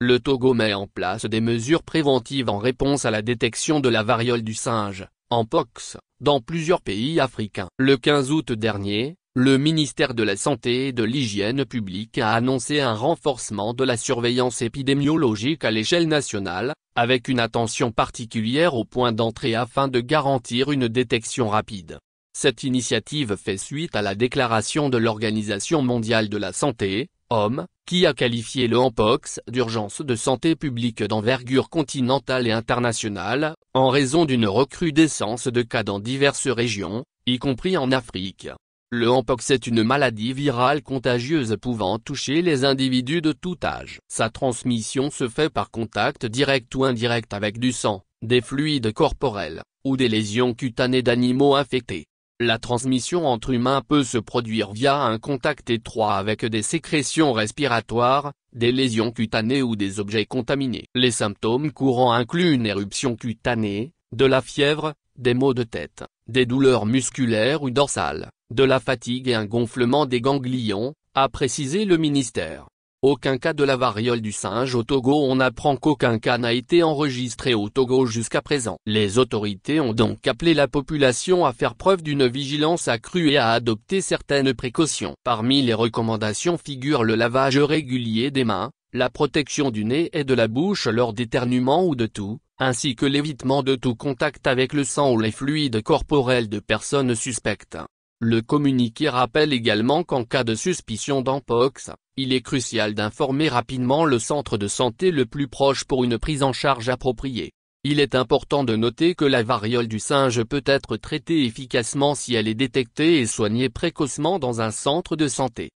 Le Togo met en place des mesures préventives en réponse à la détection de la variole du singe, Mpox, dans plusieurs pays africains. Le 15 août dernier, le ministère de la Santé et de l'Hygiène publique a annoncé un renforcement de la surveillance épidémiologique à l'échelle nationale, avec une attention particulière aux points d'entrée afin de garantir une détection rapide. Cette initiative fait suite à la déclaration de l'Organisation mondiale de la santé, OMS, qui a qualifié le Mpox d'urgence de santé publique d'envergure continentale et internationale, en raison d'une recrudescence de cas dans diverses régions, y compris en Afrique. Le Mpox est une maladie virale contagieuse pouvant toucher les individus de tout âge. Sa transmission se fait par contact direct ou indirect avec du sang, des fluides corporels, ou des lésions cutanées d'animaux infectés. La transmission entre humains peut se produire via un contact étroit avec des sécrétions respiratoires, des lésions cutanées ou des objets contaminés. Les symptômes courants incluent une éruption cutanée, de la fièvre, des maux de tête, des douleurs musculaires ou dorsales, de la fatigue et un gonflement des ganglions, a précisé le ministère. Aucun cas de la variole du singe au Togo. On apprend qu'aucun cas n'a été enregistré au Togo jusqu'à présent. Les autorités ont donc appelé la population à faire preuve d'une vigilance accrue et à adopter certaines précautions. Parmi les recommandations figurent le lavage régulier des mains, la protection du nez et de la bouche lors d'éternuements ou de toux, ainsi que l'évitement de tout contact avec le sang ou les fluides corporels de personnes suspectes. Le communiqué rappelle également qu'en cas de suspicion d'Mpox, il est crucial d'informer rapidement le centre de santé le plus proche pour une prise en charge appropriée. Il est important de noter que la variole du singe peut être traitée efficacement si elle est détectée et soignée précocement dans un centre de santé.